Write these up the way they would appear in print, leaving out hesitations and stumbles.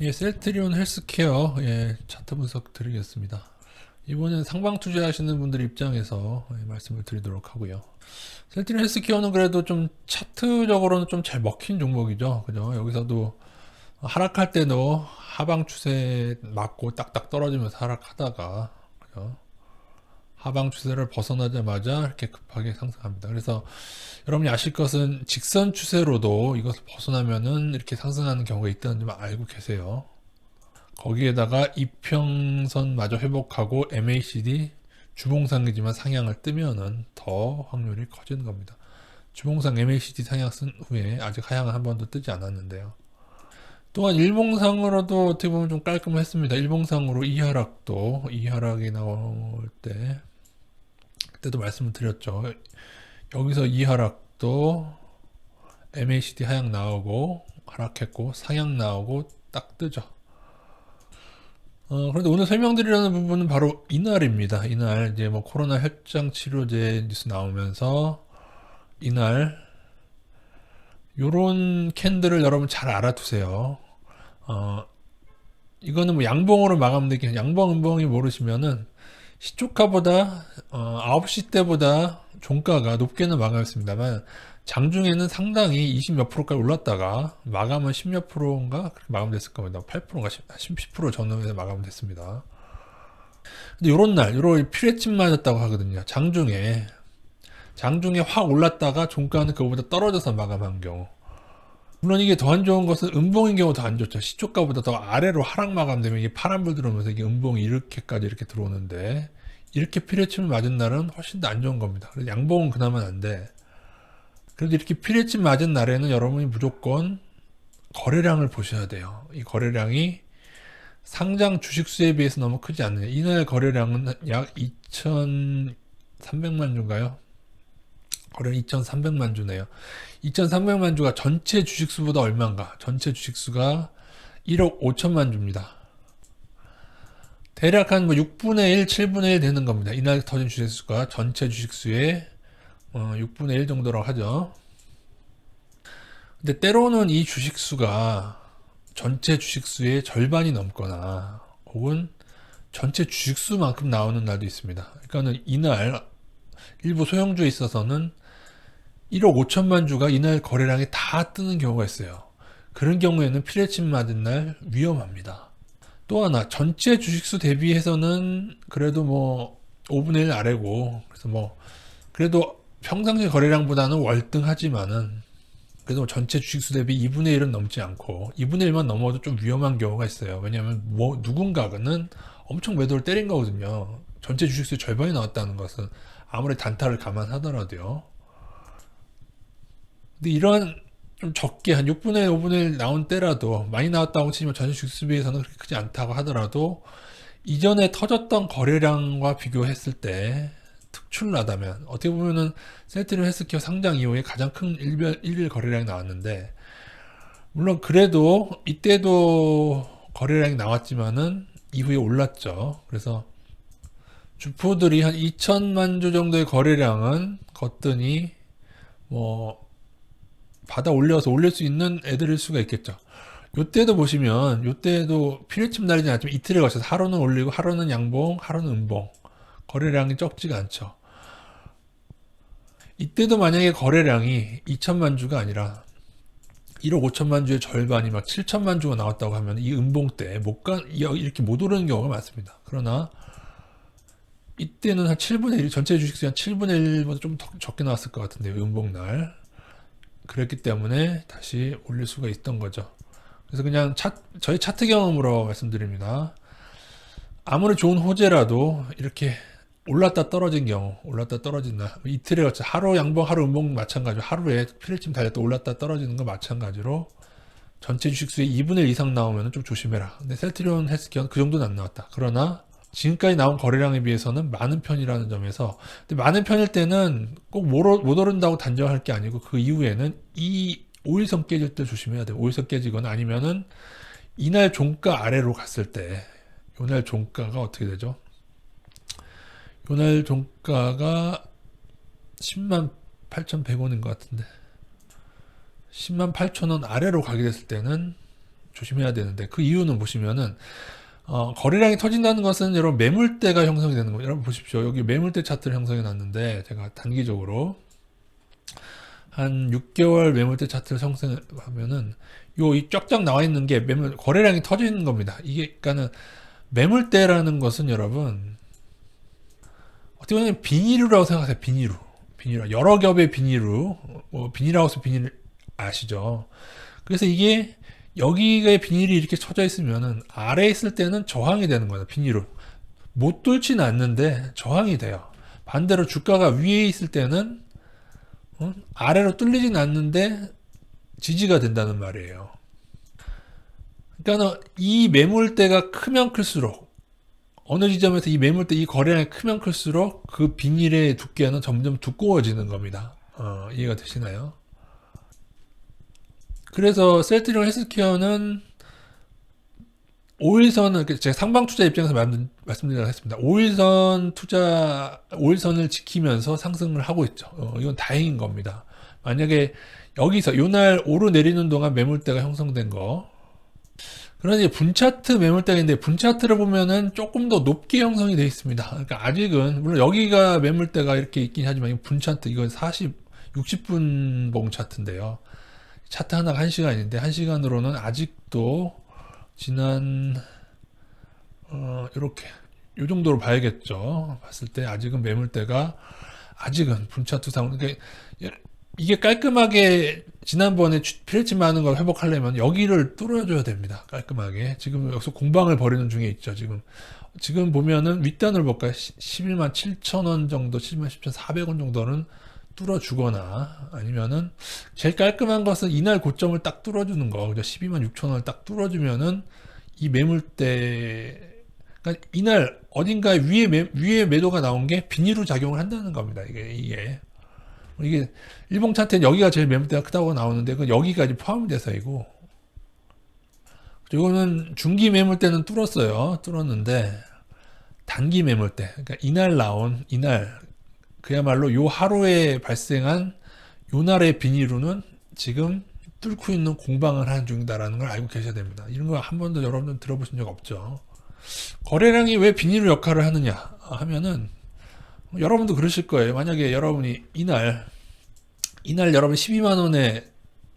예, 셀트리온 헬스케어 차트 분석 드리겠습니다. 이번엔 상방 투자하시는 분들 입장에서 말씀을 드리도록 하고요. 셀트리온 헬스케어는 그래도 좀 차트적으로는 좀 잘 먹힌 종목이죠. 그죠? 여기서도 하락할 때도 하방 추세 맞고 딱딱 떨어지면서 하락하다가, 그죠? 하방 추세를 벗어나자마자 이렇게 급하게 상승합니다. 그래서 여러분이 아실 것은 직선 추세로도 이것을 벗어나면은 이렇게 상승하는 경우가 있다는 점 알고 계세요. 거기에다가 이평선마저 회복하고 MACD 주봉상이지만 상향을 뜨면은 더 확률이 커지는 겁니다. 주봉상 MACD 상향 쓴 후에 아직 하향은 한 번도 뜨지 않았는데요. 또한 일봉상으로도 어떻게 보면 좀 깔끔했습니다. 일봉상으로 이 하락이 나올 때 그때도 말씀을 드렸죠. 여기서 이 하락도 MACD 하향 나오고 하락했고 상향 나오고 딱 뜨죠. 그런데 오늘 설명드리려는 부분은 바로 이날입니다. 이날 이제 뭐 코로나 혈장 치료제 뉴스 나오면서 이날 요런 캔들을 여러분 잘 알아두세요. 이거는 뭐 양봉으로 마감되기, 양봉 음봉이 모르시면은 시초가보다 9시 때보다 종가가 높게는 마감했습니다만 장중에는 상당히 20 몇 프로까지 올랐다가 마감은 10 몇 프로인가 그렇게 마감됐을 겁니다. 8%인가 10% 전후에 마감됐습니다. 근데 요런 날, 요런 피레침 맞았다고 하거든요. 장중에 확 올랐다가 종가는 그거보다 떨어져서 마감한 경우. 물론 이게 더 안 좋은 것은 음봉인 경우 더 안 좋죠. 시초가보다 더 아래로 하락 마감되면 이게 파란불 들어오면서 이게 음봉이 이렇게까지 이렇게 들어오는데 이렇게 피레침을 맞은 날은 훨씬 더 안 좋은 겁니다. 그래서 양봉은 그나마 안 돼. 그래도 이렇게 피레침 맞은 날에는 여러분이 무조건 거래량을 보셔야 돼요. 이 거래량이 상장 주식수에 비해서 너무 크지 않느냐. 이날 거래량은 약 2,300만 주인가요? 거래 2,300만 주네요. 2,300만 주가 전체 주식수보다 얼마인가? 전체 주식수가 1억 5천만 주입니다. 대략 한 뭐 6분의 1, 7분의 1 되는 겁니다. 이날 터진 주식수가 전체 주식수의 6분의 1 정도라고 하죠. 근데 때로는 이 주식수가 전체 주식수의 절반이 넘거나 혹은 전체 주식수만큼 나오는 날도 있습니다. 그러니까는 이날 일부 소형주에 있어서는 1억 5천만 주가 이날 거래량이 다 뜨는 경우가 있어요. 그런 경우에는 피레침 맞은 날 위험합니다. 또 하나 전체 주식수 대비해서는 그래도 뭐 5분의 1 아래고 그래서 뭐 그래도 평상시 거래량보다는 월등하지만은 그래도 전체 주식수 대비 2분의 1은 넘지 않고 2분의 1만 넘어도 좀 위험한 경우가 있어요. 왜냐하면 뭐 누군가는 엄청 매도를 때린 거거든요. 전체 주식수의 절반이 나왔다는 것은 아무리 단타를 감안하더라도요. 근데 이런 좀 적게 한 6분의 1, 5분의 1 나온 때라도 많이 나왔다고 치면 전체 주식수 비해서는 그렇게 크지 않다고 하더라도 이전에 터졌던 거래량과 비교했을 때 특출나다면 어떻게 보면은 셀트리온 헬스케어 상장 이후에 가장 큰 일일 거래량이 나왔는데 물론 그래도 이때도 거래량이 나왔지만은 이후에 올랐죠. 그래서 주포들이 한 2천만 주 정도의 거래량은 걷더니 뭐 받아 올려서 올릴 수 있는 애들일 수가 있겠죠. 요때도 보시면 요때도 피레침 날이지 않지만 이틀에 걸쳐서 하루는 올리고 하루는 양봉, 하루는 음봉. 거래량이 적지가 않죠. 이때도 만약에 거래량이 2천만 주가 아니라 1억 5천만 주의 절반이 막 7천만 주가 나왔다고 하면 이 음봉 때 이렇게 못 오르는 경우가 많습니다. 그러나 이때는 한 7분의 1, 전체 주식수 한 7분의 1보다 좀 더 적게 나왔을 것 같은데요. 음봉 날. 그랬기 때문에 다시 올릴 수가 있던 거죠. 그래서 그냥 저희 차트 경험으로 말씀드립니다. 아무리 좋은 호재라도 이렇게 올랐다 떨어진 경우, 올랐다 떨어진다. 이틀에 걸쳐 하루 양봉, 하루 음봉 마찬가지로 하루에 피레침 달렸다 올랐다 떨어지는 거 마찬가지로 전체 주식수의 2분의 1 이상 나오면 좀 조심해라. 근데 셀트리온 헬스케어는 그 정도는 안 나왔다. 그러나 지금까지 나온 거래량에 비해서는 많은 편이라는 점에서 근데 많은 편일 때는 꼭 못 오른다고 단정할 게 아니고 그 이후에는 이 5일선 깨질 때 조심해야 돼요. 5일선 깨지거나 아니면은 이날 종가 아래로 갔을 때 이날 종가가 어떻게 되죠? 이날 종가가 10만 8,100원인 것 같은데 10만 8천 원 아래로 가게 됐을 때는 조심해야 되는데, 그 이유는 보시면은 거래량이 터진다는 것은 여러분 매물대가 형성이 되는 거예요. 여러분 보십시오. 여기 매물대 차트를 형성해 놨는데, 제가 단기적으로 한 6개월 매물대 차트를 형성하면은 이 쫙쫙 나와 있는 게 거래량이 터지는 겁니다. 이게 그러니까는 매물대라는 것은 여러분 어떻게 보면 비닐루라고 생각하세요. 비닐루. 여러 겹의 비닐루. 비닐하우스 비닐 아시죠? 그래서 이게 여기에 비닐이 이렇게 쳐져 있으면은 아래에 있을 때는 저항이 되는 거예요. 비닐로 못 뚫지는 않는데 저항이 돼요. 반대로 주가가 위에 있을 때는 아래로 뚫리진 않는데 지지가 된다는 말이에요. 그러니까 이 매물대가 크면 클수록 어느 지점에서 이 매물대 이 거래량이 크면 클수록 그 비닐의 두께는 점점 두꺼워지는 겁니다. 이해가 되시나요? 그래서 셀트리온 헬스케어는 5일선은 제가 상방 투자 입장에서 말씀드리려고 했습니다. 5일선을 지키면서 상승을 하고 있죠. 이건 다행인 겁니다. 만약에 여기서 요날 오르내리는 동안 매물대가 형성된 거, 그러니 분차트 매물대가 있는데 분차트를 보면은 조금 더 높게 형성이 되어 있습니다. 그러니까 아직은 물론 여기가 매물대가 이렇게 있긴 하지만 분차트 이건 60분 봉 차트인데요. 차트 하나가 1시간인데 1시간으로는 아직도 지난 이렇게 요 정도로 봐야겠죠. 봤을 때 아직은 매물대가 아직은 분차트상 그러니까 이게 깔끔하게 지난번에 피레치 많은 걸 회복하려면 여기를 뚫어줘야 됩니다. 깔끔하게. 지금 여기서 공방을 벌이는 중에 있죠. 지금 보면은 윗단을 볼까요? 11만 7천 원 정도, 11만 7,400원 정도는 뚫어주거나 아니면은 제일 깔끔한 것은 이날 고점을 딱 뚫어주는 거. 그죠? 12만 6천 원을 딱 뚫어주면은 이 매물대, 그러니까 이날 어딘가에 위에 매도가 나온 게 비닐로 작용을 한다는 겁니다. 이게 일봉 차트는 여기가 제일 매물대가 크다고 나오는데 그건 여기까지 포함이 돼서이고, 이거는 중기 매물대는 뚫었는데 단기 매물대, 그러니까 이날 그야말로 요 하루에 발생한 요 날의 비닐로는 지금 뚫고 있는 공방을 하는 중이다라는 걸 알고 계셔야 됩니다. 이런 거 한 번도 여러분들 들어보신 적 없죠. 거래량이 왜 비닐로 역할을 하느냐 하면은 여러분도 그러실 거예요. 만약에 여러분이 이날 여러분 12만 원에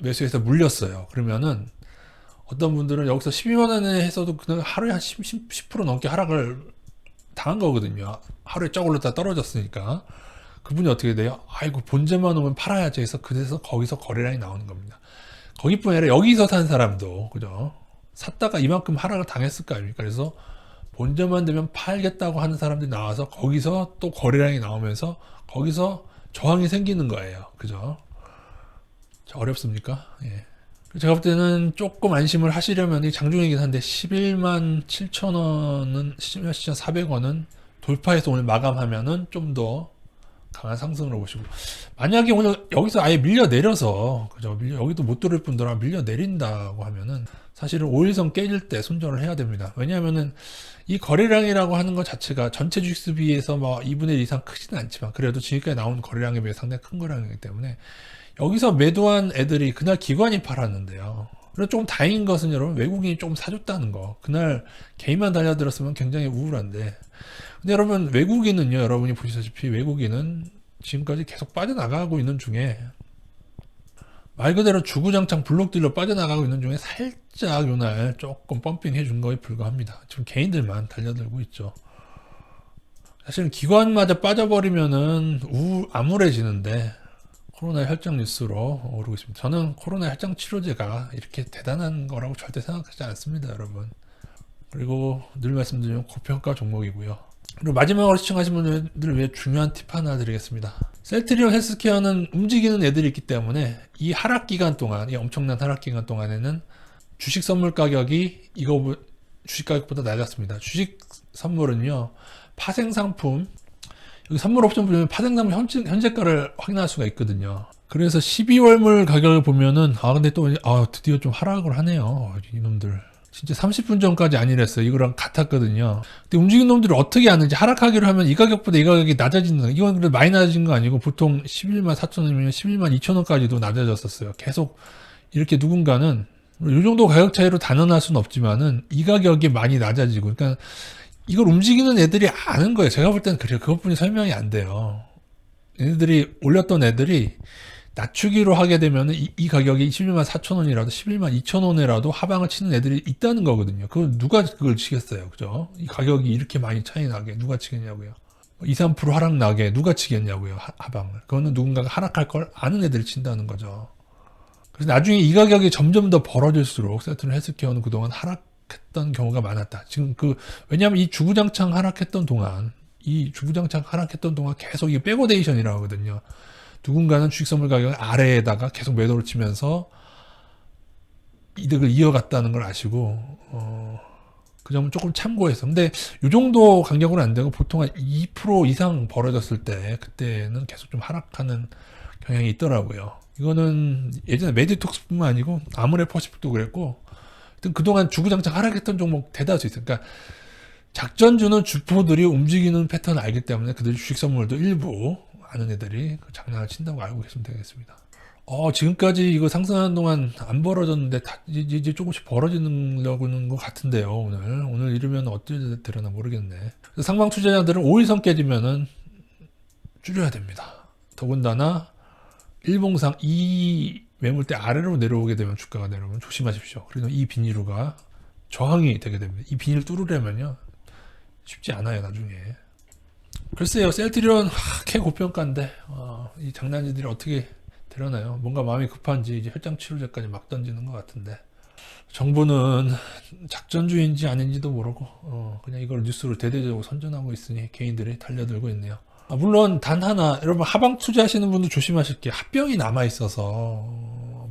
매수해서 물렸어요. 그러면은 어떤 분들은 여기서 12만 원에 해서도 그냥 하루에 한 10% 넘게 하락을 당한 거거든요. 하루에 쩍 올랐다 떨어졌으니까. 그분이 어떻게 돼요? 아이고 본전만 오면 팔아야지 해서 그래서 거기서 거래량이 나오는 겁니다. 거기뿐 아니라 여기서 산 사람도 그죠? 샀다가 이만큼 하락을 당했을 거 아닙니까? 그래서 본전만 되면 팔겠다고 하는 사람들이 나와서 거기서 또 거래량이 나오면서 거기서 저항이 생기는 거예요. 그죠? 어렵습니까? 예. 제가 볼 때는 조금 안심을 하시려면 장중이긴 한데 11만 7천 원은 11만 7,400원은 돌파해서 오늘 마감하면은 좀 더 강한 상승으로 보시고, 만약에 오늘 여기서 아예 밀려 내려서 그죠? 여기도 못 들을 분들은 밀려 내린다고 하면은 사실은 5일선 깨질 때 손절을 해야 됩니다. 왜냐하면은 이 거래량이라고 하는 것 자체가 전체 주식수 비해서 뭐 2분의 1 이상 크지는 않지만 그래도 지금까지 나온 거래량에 비해 상당히 큰 거래량이기 때문에 여기서 매도한 애들이 그날 기관이 팔았는데요. 그리고 조금 다행인 것은 여러분 외국인이 조금 사줬다는 거. 그날 개인만 달려들었으면 굉장히 우울한데, 근데 여러분 외국인은요, 여러분이 보시다시피 외국인은 지금까지 계속 빠져나가고 있는 중에 말 그대로 주구장창 블록딜로 빠져나가고 있는 중에 살짝 요날 조금 펌핑 해준 거에 불과합니다. 지금 개인들만 달려들고 있죠. 사실은 기관마저 빠져버리면은 암울해지는데 코로나 혈장 뉴스로 오르고 있습니다. 저는 코로나 혈장 치료제가 이렇게 대단한 거라고 절대 생각하지 않습니다, 여러분. 그리고 늘 말씀드리면 고평가 종목이고요. 그리고 마지막으로 시청하신 분들을 위해 중요한 팁 하나 드리겠습니다. 셀트리온 헬스케어는 움직이는 애들이 있기 때문에 이 하락 기간 동안, 이 엄청난 하락 기간 동안에는 주식 선물 가격이 주식 가격보다 낮았습니다. 주식 선물은요, 파생 상품, 여기 선물 옵션 보면 파생 상품 현재가를 확인할 수가 있거든요. 그래서 12월물 가격을 보면은 근데 또 드디어 좀 하락을 하네요. 이놈들. 진짜 30분 전까지 아니랬어요. 이거랑 같았거든요. 근데 움직이는 놈들이 어떻게 하는지, 하락하기로 하면 이 가격보다 이 가격이 낮아지는 거. 이건 그래도 많이 낮아진 거 아니고 보통 11만 4천 원이면 11만 2천 원까지도 낮아졌었어요. 계속 이렇게 누군가는 이 정도 가격 차이로 단언할 수는 없지만은 이 가격이 많이 낮아지고, 그러니까 이걸 움직이는 애들이 아는 거예요. 제가 볼 때는 그래요. 그것뿐이 설명이 안 돼요. 얘네들이 올렸던 애들이 낮추기로 하게 되면은 이 가격이 11만 4천 원이라도 11만 2천 원이라도 하방을 치는 애들이 있다는 거거든요. 그걸 누가 그걸 치겠어요. 그죠? 이 가격이 이렇게 많이 차이 나게 누가 치겠냐고요. 2, 3% 하락 나게 누가 치겠냐고요. 하방을. 그거는 누군가가 하락할 걸 아는 애들이 친다는 거죠. 그래서 나중에 이 가격이 점점 더 벌어질수록 세트는 헬스케어는 그동안 하락했던 경우가 많았다. 지금 왜냐하면 이 주구장창 하락했던 동안 계속 이게 백오데이션이라고 하거든요. 누군가는 주식선물 가격 아래에다가 계속 매도를 치면서 이득을 이어갔다는 걸 아시고, 그 점은 조금 참고해서. 근데 이 정도 간격으로 안 되고 보통 한 2% 이상 벌어졌을 때 그때는 계속 좀 하락하는 경향이 있더라고요. 이거는 예전에 메디톡스뿐만 아니고 아모레퍼시픽도 그랬고, 하여튼 그동안 주구장창 하락했던 종목 대다수 있어요. 그러니까 작전주는 주포들이 움직이는 패턴을 알기 때문에 그들 주식 선물도 일부 아는 애들이 장난을 친다고 알고 계시면 되겠습니다. 지금까지 이거 상승하는 동안 안 벌어졌는데 이제 조금씩 벌어지려고는 것 같은데요. 오늘 이러면 어떻게 되려나 모르겠네. 상방 투자자들은 5일선 깨지면은 줄여야 됩니다. 더군다나 일봉상 이 매물대 아래로 내려오게 되면 주가가 내려오면 조심하십시오. 그리고 이 비닐루가 저항이 되게 됩니다. 이 비닐 뚫으려면요 쉽지 않아요 나중에. 글쎄요, 셀트리온 개 고평가인데 이 장난이들이 어떻게 되려나요? 뭔가 마음이 급한지 이제 혈장 치료제까지 막 던지는 것 같은데, 정부는 작전주의인지 아닌지도 모르고 그냥 이걸 뉴스로 대대적으로 선전하고 있으니 개인들이 달려들고 있네요. 물론 단 하나, 여러분 하방 투자하시는 분들 조심하실 게 합병이 남아 있어서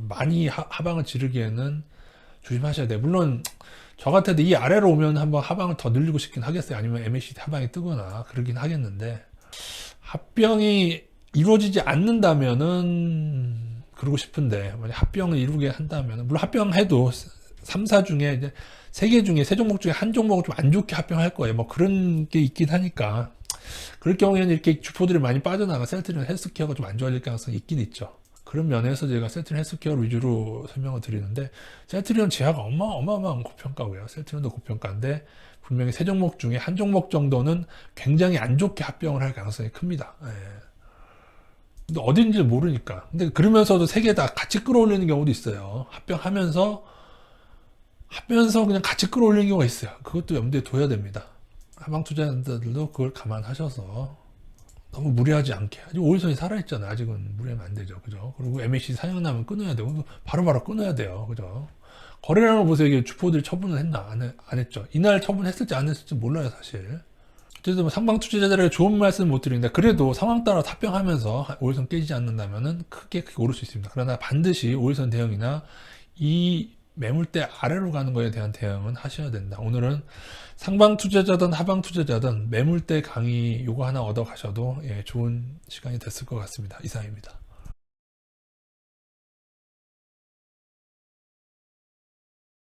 많이 하방을 지르기에는 조심하셔야 돼요. 물론 저 같아도 이 아래로 오면 한번 하방을 더 늘리고 싶긴 하겠어요. 아니면 MACD 하방이 뜨거나 그러긴 하겠는데, 합병이 이루어지지 않는다면은 그러고 싶은데, 만약 합병을 이루게 한다면, 물론 합병해도 3사 중에 이제 3개 중에 3종목 중에 한 종목을 좀 안 좋게 합병할 거예요. 뭐 그런 게 있긴 하니까, 그럴 경우에는 이렇게 주포들이 많이 빠져나가 셀트리온 헬스케어가 좀 안 좋아질 가능성이 있긴 있죠. 그런 면에서 제가 셀트리온 헬스케어 위주로 설명을 드리는데, 셀트리온 지하가 어마어마한 고평가고요. 셀트리온도 고평가인데 분명히 3종목 중에 한 종목 정도는 굉장히 안 좋게 합병을 할 가능성이 큽니다. 예. 근데 어딘지 모르니까. 근데 그러면서도 3개 다 같이 끌어올리는 경우도 있어요. 합병하면서 그냥 같이 끌어올리는 경우가 있어요. 그것도 염두에 둬야 됩니다. 하방 투자자들도 그걸 감안하셔서 너무 무리하지 않게. 아직 5일선이 살아있잖아요. 아직은 무리하면 안 되죠. 그죠? 그리고 MACD 사냥 나면 끊어야 되고, 바로바로 끊어야 돼요. 그죠? 거래량을 보세요. 이게 주포들이 처분을 했나? 안 했죠. 이날 처분했을지 안 했을지 몰라요, 사실. 어쨌든 상방 투자자들에게 좋은 말씀 못 드리는데, 그래도 상황 따라 합병하면서 5일선 깨지지 않는다면은 크게 오를 수 있습니다. 그러나 반드시 5일선 대응이나 이 매물대 아래로 가는 거에 대한 대응은 하셔야 된다. 오늘은 상방 투자자든 하방 투자자든 매물대 강의 요거 하나 얻어 가셔도 좋은 시간이 됐을 것 같습니다. 이상입니다.